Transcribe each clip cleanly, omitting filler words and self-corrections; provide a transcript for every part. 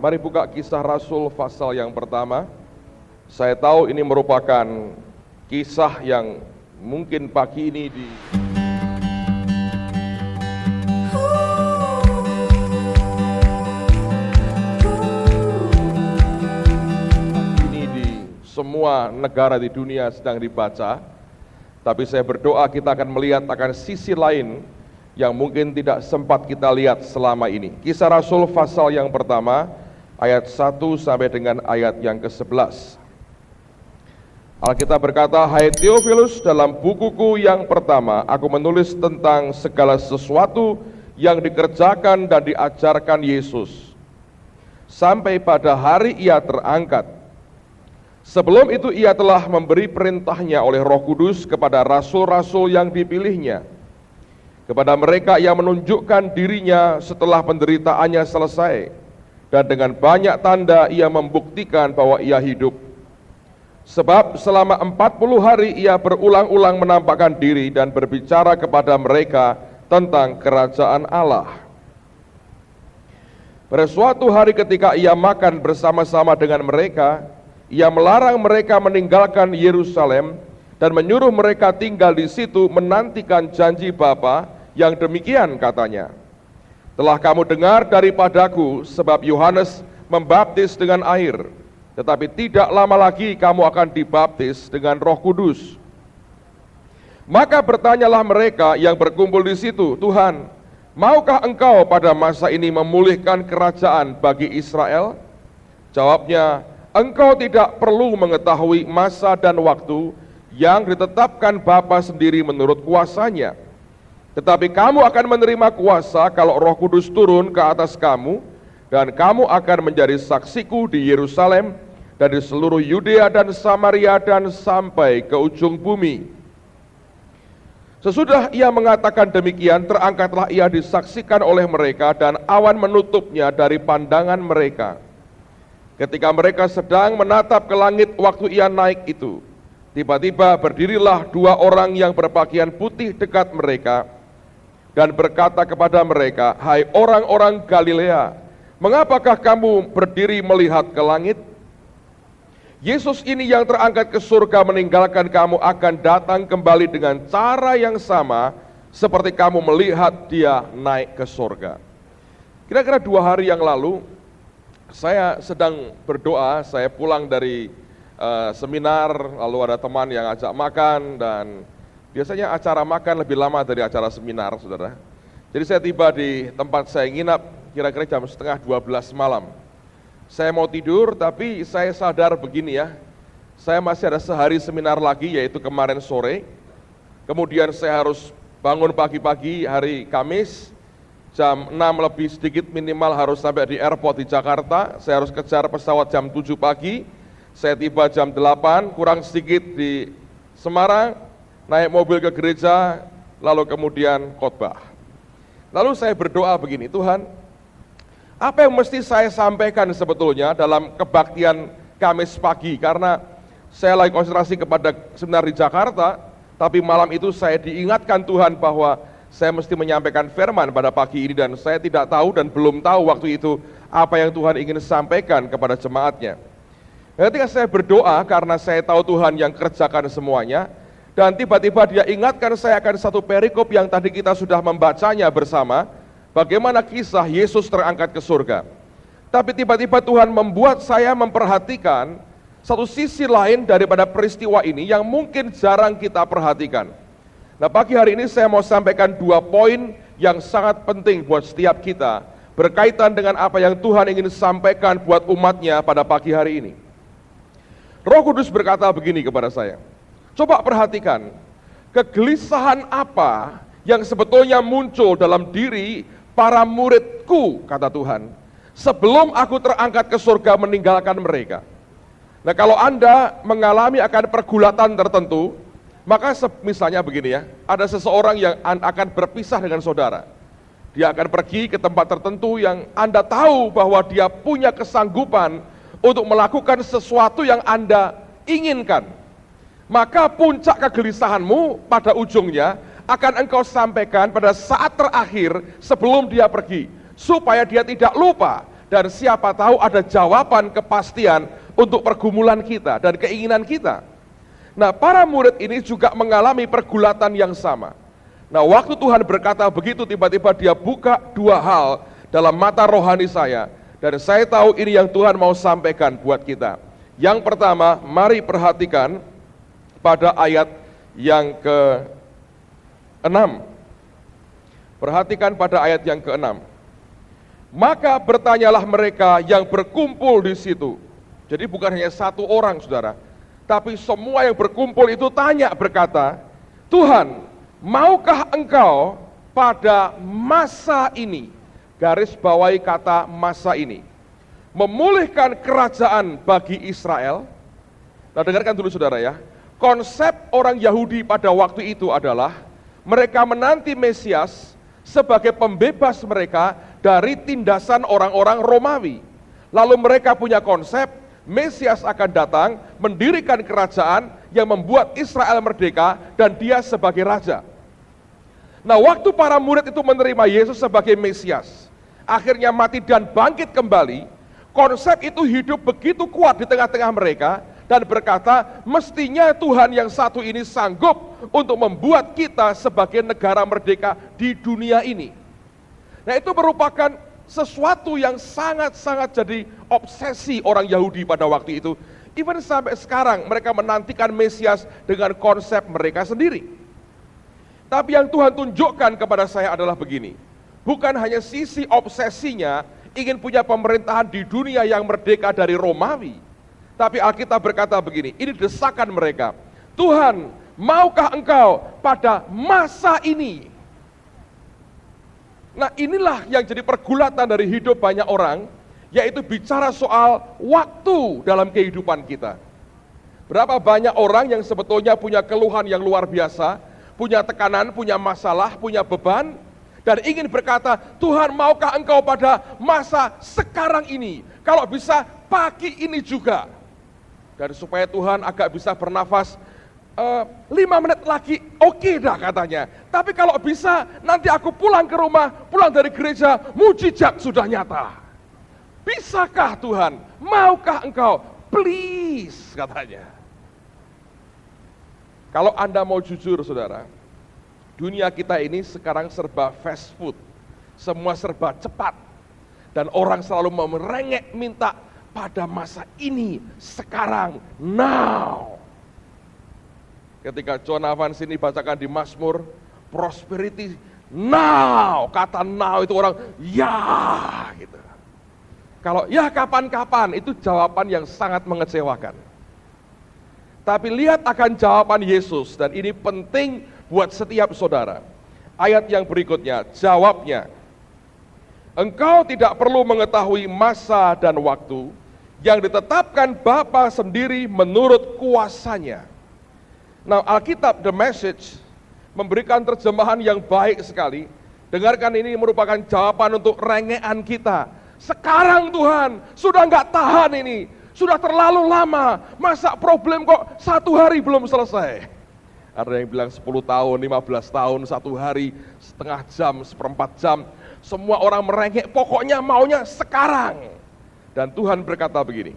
Mari buka Kisah Rasul pasal yang pertama. Saya tahu ini merupakan kisah yang mungkin pagi ini di semua negara di dunia sedang dibaca. Tapi saya berdoa kita akan melihat akan sisi lain yang mungkin tidak sempat kita lihat selama ini. Kisah Rasul pasal yang pertama, ayat 1 sampai dengan ayat yang ke-11. Alkitab berkata, "Hai Theophilus, dalam bukuku yang pertama, aku menulis tentang segala sesuatu yang dikerjakan dan diajarkan Yesus, sampai pada hari ia terangkat. Sebelum itu ia telah memberi perintahnya oleh Roh Kudus kepada rasul-rasul yang dipilihnya. Kepada mereka ia menunjukkan dirinya setelah penderitaannya selesai, dan dengan banyak tanda ia membuktikan bahwa ia hidup. Sebab selama 40 hari ia berulang-ulang menampakkan diri dan berbicara kepada mereka tentang kerajaan Allah. Pada suatu hari ketika ia makan bersama-sama dengan mereka, ia melarang mereka meninggalkan Yerusalem dan menyuruh mereka tinggal di situ menantikan janji Bapa yang demikian katanya. Telah kamu dengar daripadaku, sebab Yohanes membaptis dengan air, tetapi tidak lama lagi kamu akan dibaptis dengan Roh Kudus. Maka bertanyalah mereka yang berkumpul di situ, Tuhan, maukah engkau pada masa ini memulihkan kerajaan bagi Israel? Jawabnya, engkau tidak perlu mengetahui masa dan waktu yang ditetapkan Bapa sendiri menurut kuasanya. Tetapi kamu akan menerima kuasa kalau Roh Kudus turun ke atas kamu, dan kamu akan menjadi saksiku di Yerusalem dan di seluruh Yudea dan Samaria dan sampai ke ujung bumi." Sesudah ia mengatakan demikian, terangkatlah ia disaksikan oleh mereka, dan awan menutupnya dari pandangan mereka. Ketika mereka sedang menatap ke langit waktu ia naik itu, tiba-tiba berdirilah dua orang yang berpakaian putih dekat mereka, dan berkata kepada mereka, "Hai orang-orang Galilea, mengapakah kamu berdiri melihat ke langit? Yesus ini yang terangkat ke surga meninggalkan kamu akan datang kembali dengan cara yang sama seperti kamu melihat dia naik ke surga." Kira-kira 2 hari yang lalu, saya sedang berdoa, saya pulang dari seminar, lalu ada teman yang ajak makan, dan biasanya acara makan lebih lama dari acara seminar, saudara. Jadi saya tiba di tempat saya nginap, kira-kira jam setengah 12 malam. Saya mau tidur, tapi saya sadar begini ya, saya masih ada sehari seminar lagi, yaitu kemarin sore. Kemudian saya harus bangun pagi-pagi hari Kamis, jam 6 lebih sedikit minimal harus sampai di airport di Jakarta. Saya harus kejar pesawat jam 7 pagi, saya tiba jam 8, kurang sedikit di Semarang, naik mobil ke gereja, lalu kemudian khotbah. Lalu saya berdoa begini, Tuhan, apa yang mesti saya sampaikan sebetulnya dalam kebaktian Kamis pagi, karena saya lagi konsentrasi kepada seminar di Jakarta, tapi malam itu saya diingatkan Tuhan bahwa saya mesti menyampaikan firman pada pagi ini, dan saya tidak tahu dan belum tahu waktu itu apa yang Tuhan ingin sampaikan kepada jemaatnya. Ketika saya berdoa, karena saya tahu Tuhan yang kerjakan semuanya, dan tiba-tiba dia ingatkan saya akan satu perikop yang tadi kita sudah membacanya bersama, bagaimana kisah Yesus terangkat ke surga. Tapi tiba-tiba Tuhan membuat saya memperhatikan satu sisi lain daripada peristiwa ini yang mungkin jarang kita perhatikan. Nah, pagi hari ini saya mau sampaikan 2 poin yang sangat penting buat setiap kita, berkaitan dengan apa yang Tuhan ingin sampaikan buat umatnya pada pagi hari ini. Roh Kudus berkata begini kepada saya, coba perhatikan, kegelisahan apa yang sebetulnya muncul dalam diri para muridku, kata Tuhan, sebelum aku terangkat ke surga meninggalkan mereka. Nah, kalau Anda mengalami akan pergulatan tertentu, maka misalnya begini ya, ada seseorang yang akan berpisah dengan saudara. Dia akan pergi ke tempat tertentu yang Anda tahu bahwa dia punya kesanggupan untuk melakukan sesuatu yang Anda inginkan. Maka puncak kegelisahanmu pada ujungnya akan engkau sampaikan pada saat terakhir sebelum dia pergi, supaya dia tidak lupa Dan siapa tahu ada jawaban kepastian untuk pergumulan kita dan keinginan kita. Nah, para murid ini juga mengalami pergulatan yang sama. Nah, waktu Tuhan berkata begitu, tiba-tiba dia buka dua hal dalam mata rohani saya. Dan saya tahu ini yang Tuhan mau sampaikan buat kita. Yang pertama, mari perhatikan pada ayat yang ke-6. Perhatikan pada ayat yang ke-6. Maka bertanyalah mereka yang berkumpul di situ. Jadi bukan hanya satu orang, saudara. Tapi semua yang berkumpul itu tanya berkata, Tuhan, maukah engkau pada masa ini, garis bawahi kata masa ini, memulihkan kerajaan bagi Israel? Nah, dengarkan dulu saudara ya. Konsep orang Yahudi pada waktu itu adalah mereka menanti Mesias sebagai pembebas mereka dari tindasan orang-orang Romawi. Lalu mereka punya konsep Mesias akan datang mendirikan kerajaan yang membuat Israel merdeka dan dia sebagai raja. Nah, waktu para murid itu menerima Yesus sebagai Mesias, akhirnya mati dan bangkit kembali, konsep itu hidup begitu kuat di tengah-tengah mereka dan berkata, mestinya Tuhan yang satu ini sanggup untuk membuat kita sebagai negara merdeka di dunia ini. Nah, itu merupakan sesuatu yang sangat-sangat jadi obsesi orang Yahudi pada waktu itu. Even sampai sekarang mereka menantikan Mesias dengan konsep mereka sendiri. Tapi yang Tuhan tunjukkan kepada saya adalah begini. Bukan hanya sisi obsesinya ingin punya pemerintahan di dunia yang merdeka dari Romawi. Tapi Alkitab berkata begini, ini desakan mereka. Tuhan, maukah engkau pada masa ini? Nah, inilah yang jadi pergulatan dari hidup banyak orang, yaitu bicara soal waktu dalam kehidupan kita. Berapa banyak orang yang sebetulnya punya keluhan yang luar biasa, punya tekanan, punya masalah, punya beban, dan ingin berkata, Tuhan maukah engkau pada masa sekarang ini, kalau bisa pagi ini juga. Dan supaya Tuhan agak bisa bernafas, 5 menit lagi, oke dah katanya. Tapi kalau bisa, nanti aku pulang ke rumah, pulang dari gereja, mujizat sudah nyata. Bisakah Tuhan? Maukah engkau? Please, katanya. Kalau Anda mau jujur, saudara, dunia kita ini sekarang serba fast food. Semua serba cepat. Dan orang selalu merengek minta pada masa ini, sekarang, now. Ketika John Evans ini bacakan di Mazmur, prosperity now, kata now itu orang, ya gitu. Kalau ya kapan-kapan, itu jawaban yang sangat mengecewakan. Tapi lihat akan jawaban Yesus, dan ini penting buat setiap saudara. Ayat yang berikutnya, jawabnya, engkau tidak perlu mengetahui masa dan waktu yang ditetapkan Bapa sendiri menurut kuasanya. Nah, Alkitab The Message memberikan terjemahan yang baik sekali. Dengarkan, ini merupakan jawaban untuk rengean kita. Sekarang Tuhan, sudah nggak tahan ini, sudah terlalu lama, masa problem kok 1 hari belum selesai. Ada yang bilang 10 tahun, 15 tahun, 1 hari, setengah jam, seperempat jam. Semua orang merengek, pokoknya maunya sekarang. Dan Tuhan berkata begini,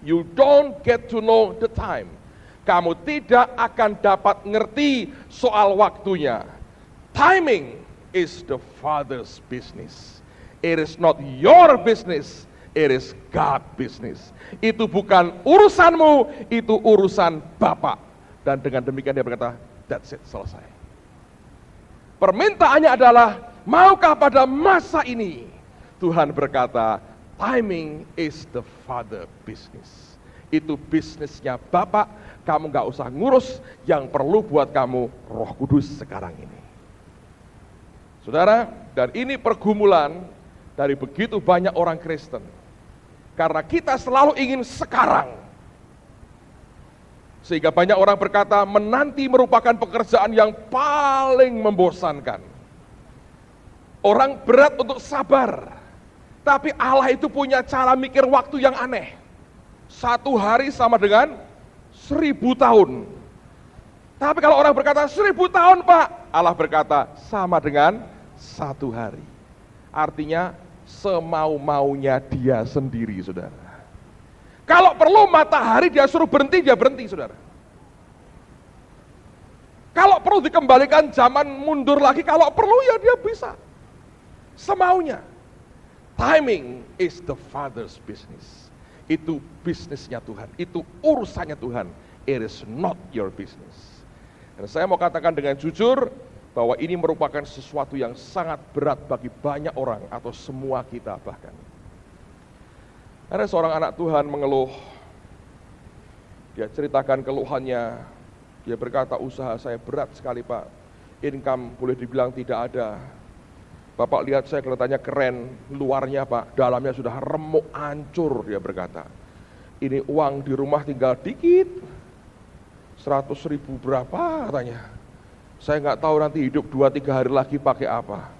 you don't get to know the time. Kamu tidak akan dapat ngerti soal waktunya. Timing is the Father's business. It is not your business, it is God's business. Itu bukan urusanmu, itu urusan Bapa. Dan dengan demikian dia berkata, that's it, selesai. Permintaannya adalah, maukah pada masa ini? Tuhan berkata, timing is the Father business. Itu bisnisnya Bapa, kamu gak usah ngurus, yang perlu buat kamu Roh Kudus sekarang ini. Saudara, dan ini pergumulan dari begitu banyak orang Kristen. Karena kita selalu ingin sekarang. Sehingga banyak orang berkata, menanti merupakan pekerjaan yang paling membosankan. Orang berat untuk sabar. Tapi Allah itu punya cara mikir waktu yang aneh. 1 hari sama dengan 1000 tahun. Tapi kalau orang berkata 1000 tahun Pak, Allah berkata sama dengan 1 hari. Artinya semau-maunya dia sendiri, saudara. Kalau perlu matahari dia suruh berhenti, dia berhenti, saudara. Kalau perlu dikembalikan zaman mundur lagi, kalau perlu ya dia bisa. Semaunya. Timing is the Father's business. Itu bisnisnya Tuhan, itu urusannya Tuhan. It is not your business. Dan saya mau katakan dengan jujur, bahwa ini merupakan sesuatu yang sangat berat bagi banyak orang atau semua kita bahkan. Ada seorang anak Tuhan mengeluh, dia ceritakan keluhannya, dia berkata, usaha saya berat sekali Pak, income boleh dibilang tidak ada. Bapak lihat saya kelihatannya keren, luarnya Pak, dalamnya sudah remuk, hancur, dia berkata. Ini uang di rumah tinggal dikit, 100.000 berapa katanya. Saya nggak tahu nanti hidup 2-3 hari lagi pakai apa.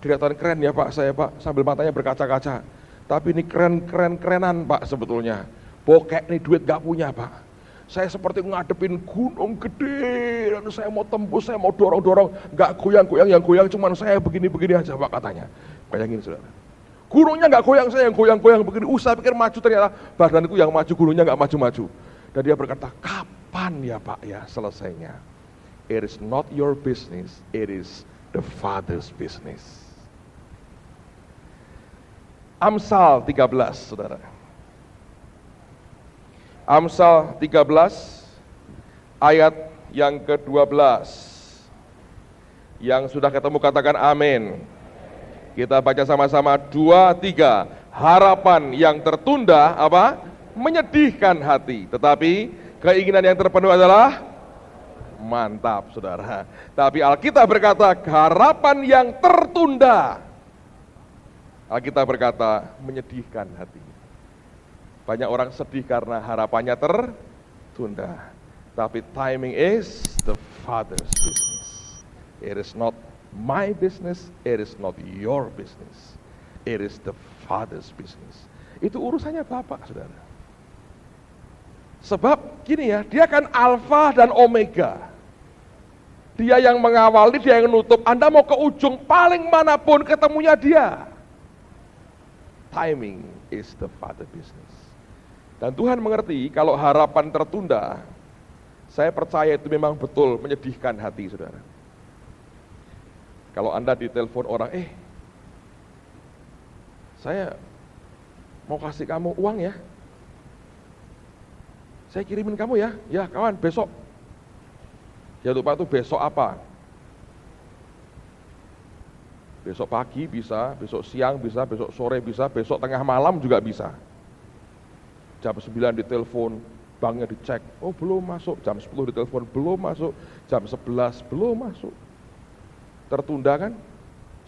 Kelihatan keren ya Pak saya Pak, sambil matanya berkaca-kaca. Tapi ini kerenan Pak sebetulnya. Bokek nih duit nggak punya Pak. Saya seperti ngadepin gunung gede, dan saya mau tembus, saya mau dorong-dorong, nggak goyang-goyang, yang goyang cuman saya begini-begini aja Pak katanya. Bayangin saudara. Gunungnya nggak goyang, saya yang goyang-goyang begini. Saya pikir maju, ternyata badanku yang maju, gunungnya nggak maju-maju. Dan dia berkata, kapan ya Pak ya selesainya? It is not your business, it is the Father's business. Amsal 13, saudara. Amsal 13, ayat yang ke-12. Yang sudah ketemu katakan amin. Kita baca sama-sama, 2, 3. Harapan yang tertunda, apa? Menyedihkan hati. Tetapi keinginan yang terpenuhi adalah mantap, saudara. Tapi Alkitab berkata, harapan yang tertunda, Alkitab berkata, menyedihkan hati. Banyak orang sedih karena harapannya tertunda. Tapi timing is the Father's business. It is not my business, it is not your business. It is the Father's business. Itu urusannya Bapak, saudara. Sebab gini ya, dia kan alfa dan omega. Dia yang mengawali, dia yang menutup. Anda mau ke ujung paling manapun ketemunya dia. Timing is the Father business. Dan Tuhan mengerti kalau harapan tertunda, saya percaya itu memang betul menyedihkan hati, saudara. Kalau Anda ditelepon orang, saya mau kasih kamu uang ya. Saya kirimin kamu ya, ya kawan besok. Ya lupa itu besok apa? Besok pagi bisa, besok siang bisa, besok sore bisa, besok tengah malam juga bisa. Jam 9 ditelepon, banknya dicek, oh belum masuk. Jam 10 ditelepon, belum masuk. Jam 11 belum masuk. Tertunda kan?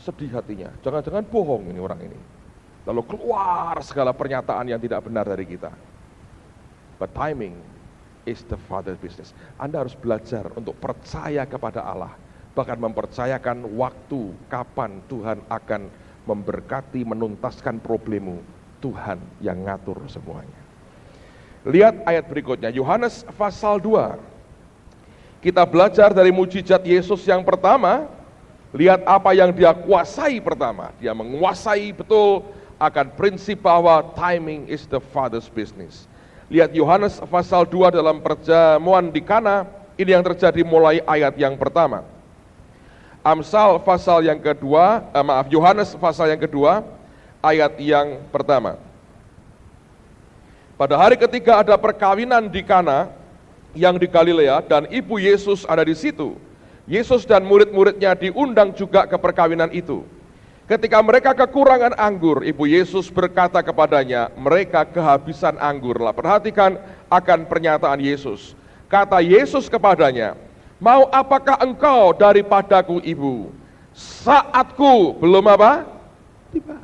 Sedih hatinya, jangan-jangan bohong ini orang ini. Lalu keluar segala pernyataan yang tidak benar dari kita. But timing is the Father's business. Anda harus belajar untuk percaya kepada Allah, bahkan mempercayakan waktu kapan Tuhan akan memberkati, menuntaskan problemmu. Tuhan yang ngatur semuanya. Lihat ayat berikutnya, Yohanes pasal 2. Kita belajar dari mujizat Yesus yang pertama. Lihat apa yang dia kuasai pertama. Dia menguasai betul akan prinsip bahwa timing is the Father's business. Lihat Yohanes pasal 2 dalam perjamuan di Kana, ini yang terjadi mulai ayat yang pertama. Amsal pasal yang kedua, Yohanes pasal yang kedua, ayat yang pertama. Pada hari ketiga ada perkawinan di Kana yang di Galilea dan ibu Yesus ada di situ. Yesus dan murid-muridnya diundang juga ke perkawinan itu. Ketika mereka kekurangan anggur, ibu Yesus berkata kepadanya, mereka kehabisan anggur. Lah, perhatikan akan pernyataan Yesus. Kata Yesus kepadanya, mau apakah engkau daripadaku ibu? Saatku belum apa? Tiba.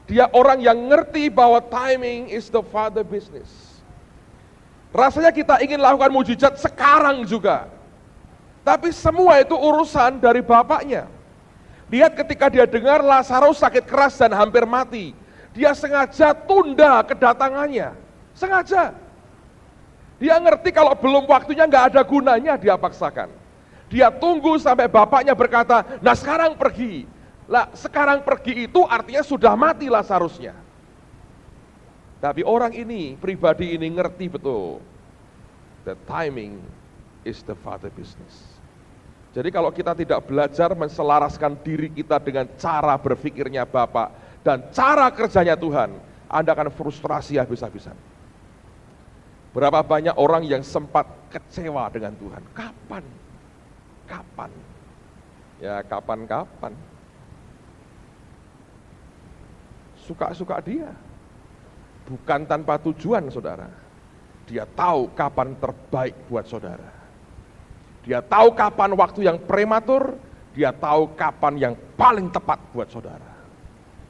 Dia orang yang ngerti bahwa timing is the Father business. Rasanya kita ingin lakukan mujizat sekarang juga. Tapi semua itu urusan dari Bapaknya. Lihat ketika dia dengar Lazarus sakit keras dan hampir mati, dia sengaja tunda kedatangannya, sengaja. Dia ngerti kalau belum waktunya nggak ada gunanya dia paksakan. Dia tunggu sampai bapaknya berkata, nah sekarang pergi. Lah sekarang pergi itu artinya sudah mati Lazarusnya. Tapi orang ini, pribadi ini ngerti betul. The timing is the father business. Jadi kalau kita tidak belajar menselaraskan diri kita dengan cara berpikirnya Bapak dan cara kerjanya Tuhan, Anda akan frustrasi habis-habisan. Berapa banyak orang yang sempat kecewa dengan Tuhan? Kapan? Kapan? Ya kapan-kapan. Suka-suka dia. Bukan tanpa tujuan, saudara. Dia tahu kapan terbaik buat saudara. Dia tahu kapan waktu yang prematur, dia tahu kapan yang paling tepat buat saudara.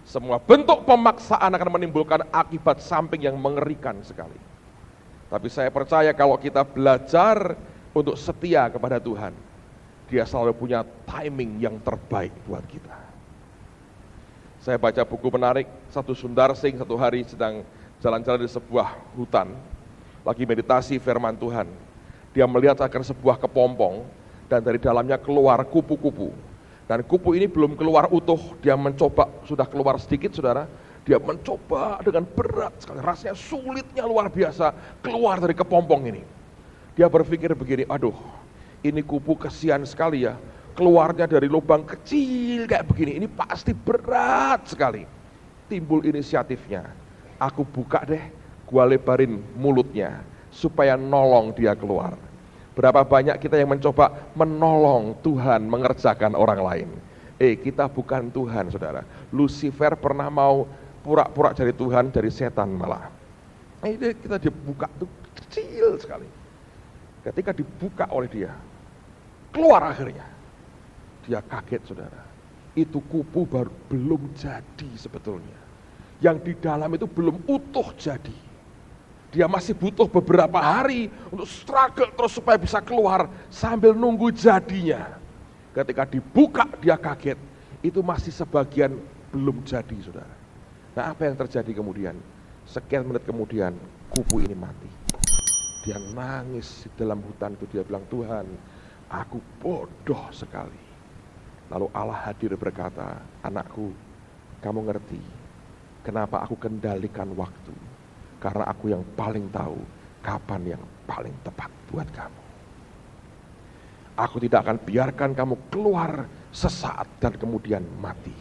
Semua bentuk pemaksaan akan menimbulkan akibat samping yang mengerikan sekali. Tapi saya percaya kalau kita belajar untuk setia kepada Tuhan, dia selalu punya timing yang terbaik buat kita. Saya baca buku menarik, satu Sundarsing satu hari sedang jalan-jalan di sebuah hutan, lagi meditasi firman Tuhan. Dia melihat akan sebuah kepompong dan dari dalamnya keluar kupu-kupu. Dan kupu ini belum keluar utuh, dia mencoba, sudah keluar sedikit saudara, dia mencoba dengan berat sekali, rasanya sulitnya luar biasa keluar dari kepompong ini. Dia berpikir begini, aduh ini kupu kesian sekali ya, keluarnya dari lubang kecil kayak begini, ini pasti berat sekali. Timbul inisiatifnya, aku buka deh, gua lebarin mulutnya, supaya nolong dia keluar. Berapa banyak kita yang mencoba menolong Tuhan mengerjakan orang lain. Kita bukan Tuhan saudara. Lucifer pernah mau pura-pura jadi Tuhan, dari setan malah. Kita dibuka tuh kecil sekali. Ketika dibuka oleh dia, keluar akhirnya. Dia kaget saudara. Itu kupu baru belum jadi sebetulnya. Yang di dalam itu belum utuh jadi. Dia masih butuh beberapa hari untuk struggle terus supaya bisa keluar sambil nunggu jadinya. Ketika dibuka dia kaget, itu masih sebagian belum jadi saudara. Nah apa yang terjadi kemudian? Sekian menit kemudian kupu ini mati. Dia nangis di dalam hutan itu, dia bilang, Tuhan aku bodoh sekali. Lalu Allah hadir berkata, anakku kamu ngerti kenapa aku kendalikan waktu? Karena aku yang paling tahu kapan yang paling tepat buat kamu. Aku tidak akan biarkan kamu keluar sesaat dan kemudian mati.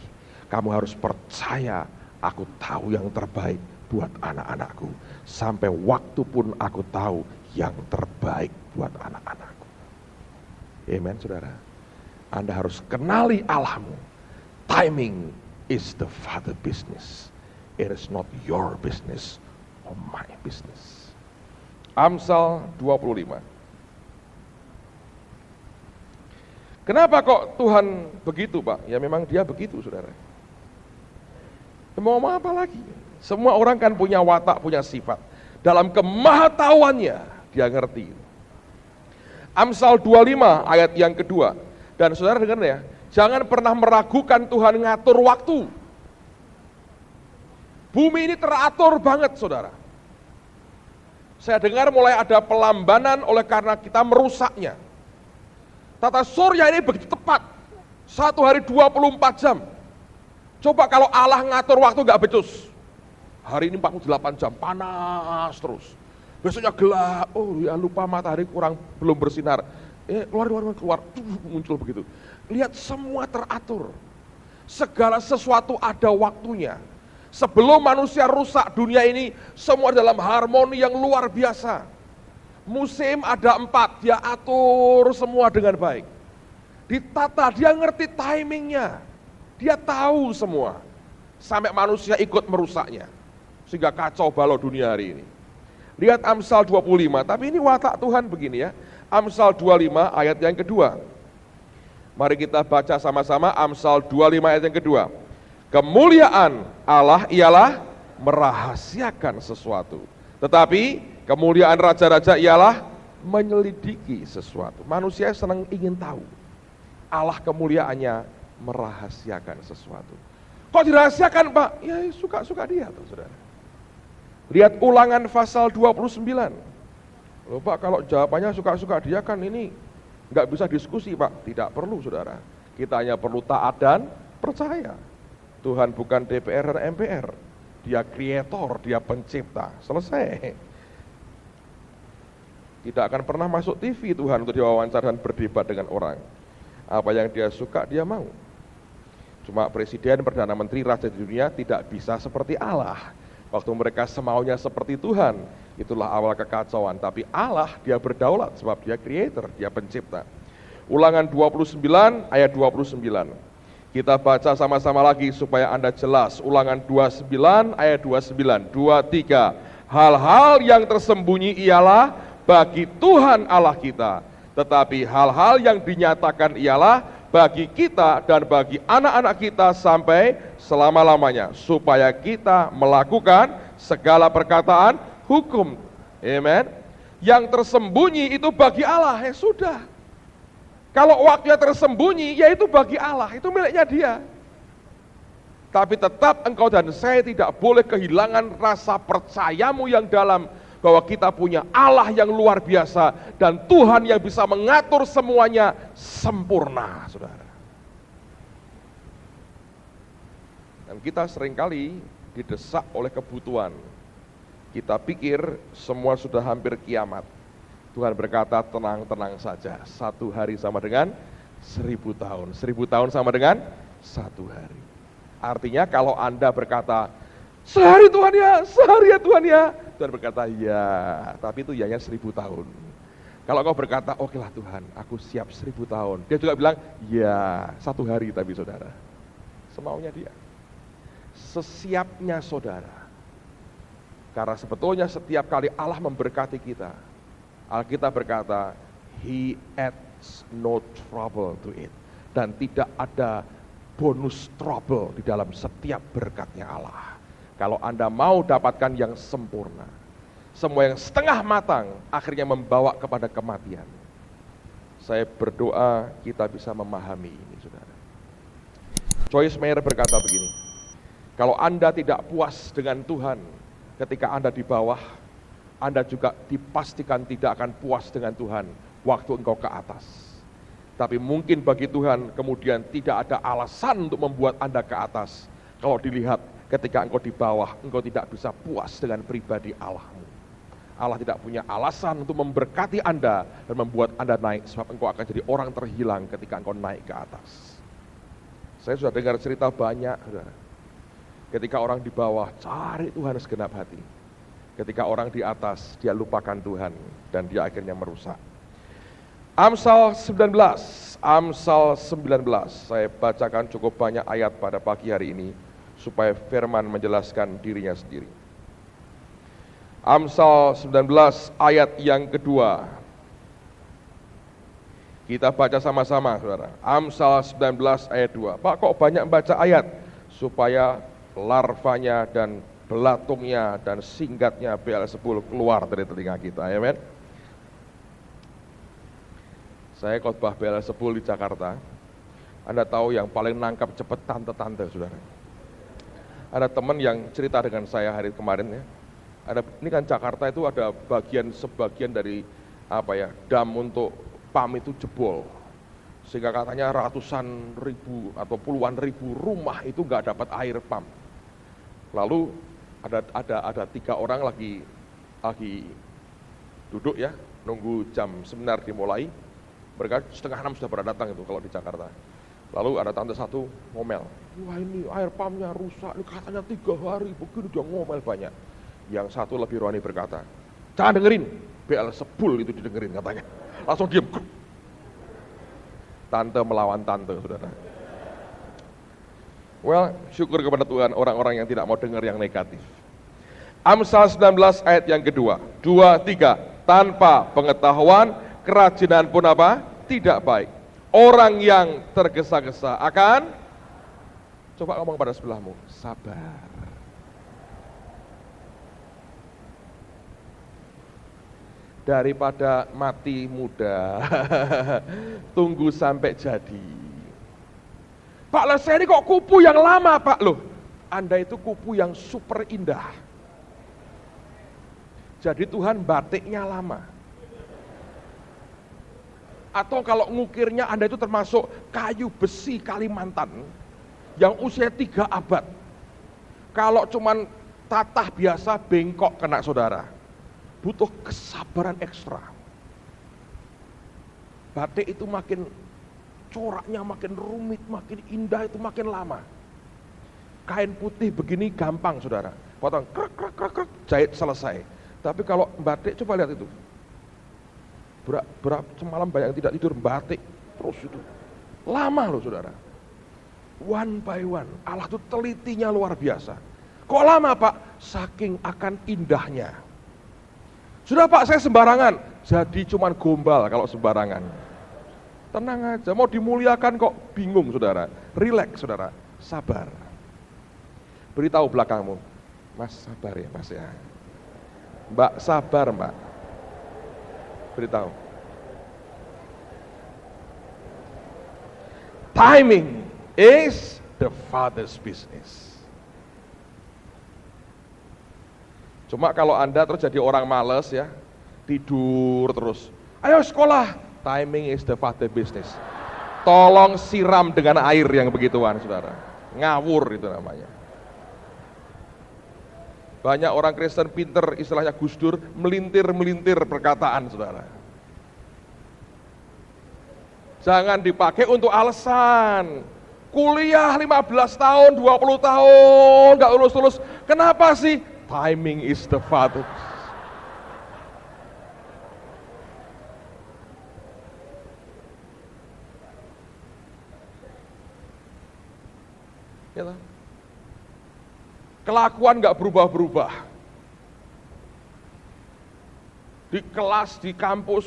Kamu harus percaya aku tahu yang terbaik buat anak-anakku. Sampai waktu pun aku tahu yang terbaik buat anak-anakku. Amen saudara. Anda harus kenali Allahmu. Timing is the father business. It is not your business. My business. Amsal 25. Kenapa kok Tuhan begitu Pak? Ya memang dia begitu saudara. Mau apa lagi? Semua orang kan punya watak, punya sifat. Dalam kemahatauannya dia ngerti. Amsal 25 ayat yang kedua. Dan saudara dengar ya, jangan pernah meragukan Tuhan ngatur waktu. Bumi ini teratur banget saudara. Saya dengar mulai ada pelambanan oleh karena kita merusaknya. Tata surya ini begitu tepat. Satu hari 24 jam. Coba kalau Allah ngatur waktu gak becus. Hari ini 48 jam, panas terus. Besoknya gelap, oh ya lupa matahari belum bersinar. Keluar, muncul begitu. Lihat semua teratur. Segala sesuatu ada waktunya. Sebelum manusia rusak dunia ini, semua dalam harmoni yang luar biasa. Musim ada 4, dia atur semua dengan baik. Ditata, dia ngerti timingnya. Dia tahu semua. Sampai manusia ikut merusaknya. Sehingga kacau balau dunia hari ini. Lihat Amsal 25, tapi ini watak Tuhan begini ya. Amsal 25 ayat yang kedua. Mari kita baca sama-sama Amsal 25 ayat yang kedua. Kemuliaan Allah ialah merahasiakan sesuatu. Tetapi kemuliaan raja-raja ialah menyelidiki sesuatu. Manusia senang ingin tahu. Allah kemuliaannya merahasiakan sesuatu. Kok dirahasiakan Pak? Ya suka-suka dia tuh saudara. Lihat Ulangan pasal 29. Loh Pak, kalau jawabannya suka-suka dia kan ini nggak bisa diskusi Pak. Tidak perlu saudara. Kita hanya perlu taat dan Percaya. Tuhan bukan DPR dan MPR. Dia kreator, dia pencipta. Selesai. Tidak akan pernah masuk TV Tuhan untuk diwawancara dan berdebat dengan orang. Apa yang dia suka, dia mau. Cuma presiden, perdana menteri, raja di dunia tidak bisa seperti Allah. Waktu mereka semaunya seperti Tuhan, itulah awal kekacauan. Tapi Allah, dia berdaulat sebab dia creator, dia pencipta. Ulangan 29 ayat 29. Kita baca sama-sama lagi supaya Anda jelas. Ulangan 29 ayat 29. 23. Hal-hal yang tersembunyi ialah bagi Tuhan Allah kita. Tetapi hal-hal yang dinyatakan ialah bagi kita dan bagi anak-anak kita sampai selama-lamanya. Supaya kita melakukan segala perkataan hukum. Amen. Yang tersembunyi itu bagi Allah, ya sudah. Kalau waktunya tersembunyi, ya itu bagi Allah, itu miliknya dia. Tapi tetap engkau dan saya tidak boleh kehilangan rasa percayamu yang dalam, bahwa kita punya Allah yang luar biasa, dan Tuhan yang bisa mengatur semuanya sempurna, saudara. Dan kita seringkali didesak oleh kebutuhan. Kita pikir semua sudah hampir kiamat. Tuhan berkata, tenang-tenang saja. 1 hari sama dengan 1000 tahun. 1000 tahun sama dengan 1 hari. Artinya kalau Anda berkata, sehari Tuhan ya, sehari ya Tuhan ya. Tuhan berkata, ya, tapi itu ya 1000 tahun. Kalau kau berkata, oke lah Tuhan, aku siap 1000 tahun. Dia juga bilang, ya, 1 hari tapi saudara. Semaunya dia. Sesiapnya saudara. Karena sebetulnya setiap kali Allah memberkati kita, Alkitab berkata, He adds no trouble to it. Dan tidak ada bonus trouble di dalam setiap berkatnya Allah. Kalau Anda mau dapatkan yang sempurna, semua yang setengah matang akhirnya membawa kepada kematian. Saya berdoa kita bisa memahami ini, saudara. Joyce Meyer berkata begini, kalau Anda tidak puas dengan Tuhan ketika Anda di bawah, Anda juga dipastikan tidak akan puas dengan Tuhan waktu engkau ke atas. Tapi mungkin bagi Tuhan kemudian tidak ada alasan untuk membuat Anda ke atas. Kalau dilihat ketika engkau di bawah, engkau tidak bisa puas dengan pribadi Allahmu. Allah tidak punya alasan untuk memberkati Anda dan membuat Anda naik, sebab engkau akan jadi orang terhilang ketika engkau naik ke atas. Saya sudah dengar cerita banyak, saudara. Ketika orang di bawah cari Tuhan segenap hati. Ketika orang di atas, dia lupakan Tuhan dan dia akhirnya merusak. Amsal 19, saya bacakan cukup banyak ayat pada pagi hari ini, supaya firman menjelaskan dirinya sendiri. Amsal 19 ayat yang kedua. Kita baca sama-sama, saudara. Amsal 19 ayat 2. Pak, kok banyak baca ayat? Supaya larvanya dan belatungnya dan singgatnya Beelzebul keluar dari telinga kita, amen. Saya khotbah Beelzebul di Jakarta. Anda tahu yang paling nangkap cepat tante-tante, saudara. Ada teman yang cerita dengan saya hari kemarin ya. Ini kan Jakarta itu ada sebagian dari dam untuk PAM itu jebol. Sehingga katanya ratusan ribu atau puluhan ribu rumah itu nggak dapat air PAM. Lalu ada 3 orang lagi duduk ya, nunggu jam seminar dimulai. Mereka 5:30 sudah pada datang itu kalau di Jakarta. Lalu ada tante satu ngomel, wah ini air pumpnya rusak, ini katanya 3 hari, begini dia ngomel banyak. Yang satu lebih rohani berkata, jangan dengerin, Beelzebul itu didengerin katanya. Langsung diam. Tante melawan tante, saudara. Well, syukur kepada Tuhan orang-orang yang tidak mau dengar yang negatif. Amsal 19 ayat yang kedua. 2, 3. Tanpa pengetahuan, kerajinan pun apa? Tidak baik. Orang yang tergesa-gesa akan, coba ngomong pada sebelahmu, sabar. Daripada mati muda, tunggu sampai jadi. Pak, lah saya ini kok kupu yang lama, Pak. Loh, Anda itu kupu yang super indah. Jadi Tuhan batiknya lama. Atau kalau ngukirnya Anda itu termasuk kayu besi Kalimantan, yang usia 3 abad. Kalau cuman tatah biasa bengkok kena saudara. Butuh kesabaran ekstra. Batik itu makin coraknya makin rumit, makin indah itu makin lama. Kain putih begini gampang saudara. Potong krek krek krek krek jahit selesai. Tapi kalau batik coba lihat itu. Berapa semalam banyak yang tidak tidur batik terus itu. Lama loh saudara. One by one. Allah itu telitinya luar biasa. Kok lama Pak? Saking akan indahnya. Sudah Pak, saya sembarangan. Jadi cuman gombal kalau sembarangan. Tenang aja, mau dimuliakan kok bingung saudara. Relax saudara, sabar. Beritahu belakangmu, Mas sabar ya Mas ya. Mbak sabar Mbak. Beritahu. Timing is the Father's business. Cuma kalau Anda terus jadi orang males ya, tidur terus. Ayo sekolah, timing is the Father's business. Tolong siram dengan air yang begituan saudara. Ngawur itu namanya. Banyak orang Kristen pinter, istilahnya Gus Dur, melintir-melintir perkataan saudara. Jangan dipakai untuk alasan. Kuliah 15 tahun, 20 tahun, gak lulus-lulus. Kenapa sih? Timing is the Father. Ya, kelakuan gak berubah-berubah. Di kelas, di kampus,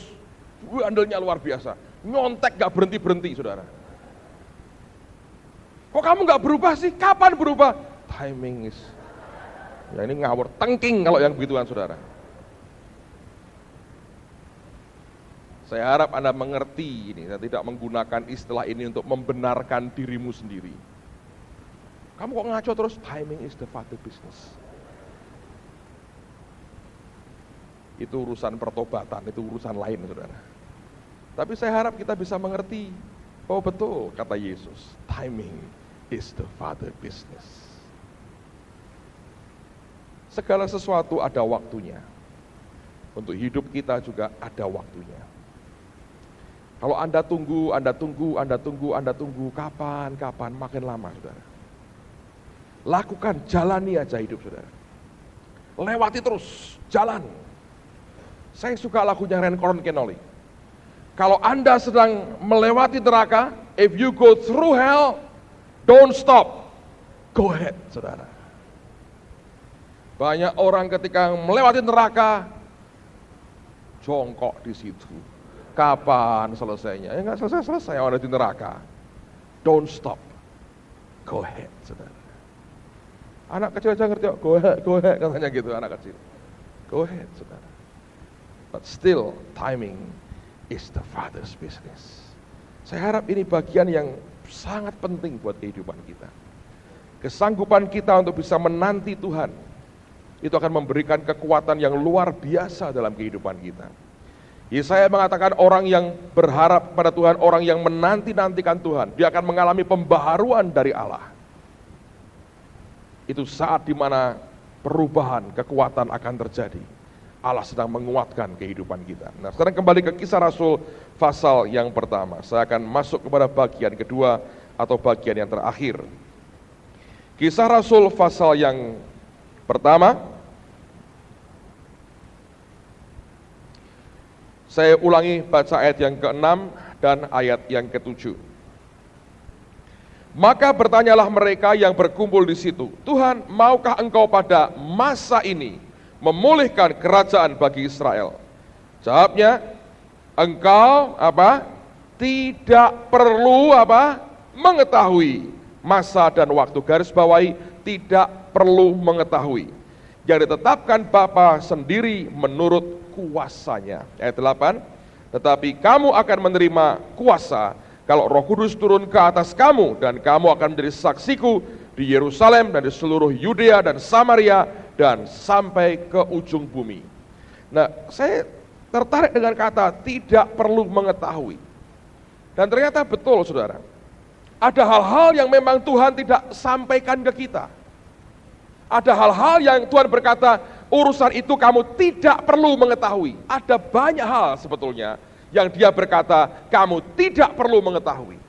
andelnya luar biasa. Nyontek gak berhenti-berhenti saudara. Kok kamu gak berubah sih? Kapan berubah? Timing is. Ya ini ngawur, tengking kalau yang begituan saudara. Saya harap Anda mengerti ini, saya tidak menggunakan istilah ini untuk membenarkan dirimu sendiri. Kamu kok ngaco terus? Timing is the Father business. Itu urusan pertobatan, itu urusan lain saudara. Tapi saya harap kita bisa mengerti, oh betul kata Yesus, timing is the Father business. Segala sesuatu ada waktunya. Untuk hidup kita juga ada waktunya. Kalau Anda tunggu, kapan, makin lama saudara. Lakukan, jalani aja hidup saudara. Lewati terus, jalan. Saya suka lagunya Reinhard Kennedy. Kalau Anda sedang melewati neraka, if you go through hell, don't stop. Go ahead saudara. Banyak orang ketika melewati neraka jongkok di situ. Kapan selesainya? Ya nggak selesai ada di neraka. Don't stop. Go ahead, saudara. Anak kecil aja ngerti, go ahead katanya gitu anak kecil. Go ahead, saudara. But still, timing is the Father's business. Saya harap ini bagian yang sangat penting buat kehidupan kita. Kesanggupan kita untuk bisa menanti Tuhan itu akan memberikan kekuatan yang luar biasa dalam kehidupan kita. Yesaya mengatakan orang yang berharap pada Tuhan, orang yang menanti-nantikan Tuhan, dia akan mengalami pembaharuan dari Allah. Itu saat dimana perubahan, kekuatan akan terjadi. Allah sedang menguatkan kehidupan kita. Nah, sekarang kembali ke Kisah Rasul pasal yang pertama. Saya akan masuk kepada bagian kedua atau bagian yang terakhir. Kisah Rasul pasal yang pertama. Saya ulangi baca ayat yang ke-6 dan ayat yang ke-7. Maka bertanyalah mereka yang berkumpul di situ, Tuhan, maukah engkau pada masa ini memulihkan kerajaan bagi Israel? Jawabnya, engkau tidak perlu mengetahui masa dan waktu. Garis bawahi, tidak perlu mengetahui. Yang ditetapkan Bapa sendiri menurut kuasanya. Ayat 8, tetapi kamu akan menerima kuasa kalau Roh Kudus turun ke atas kamu, dan kamu akan menjadi saksiku di Yerusalem dan di seluruh Yudea dan Samaria dan sampai ke ujung bumi. Nah, saya tertarik dengan kata tidak perlu mengetahui. Dan ternyata betul saudara. Ada hal-hal yang memang Tuhan tidak sampaikan ke kita. Ada hal-hal yang Tuhan berkata, urusan itu kamu tidak perlu mengetahui. Ada banyak hal sebetulnya yang Dia berkata, kamu tidak perlu mengetahui.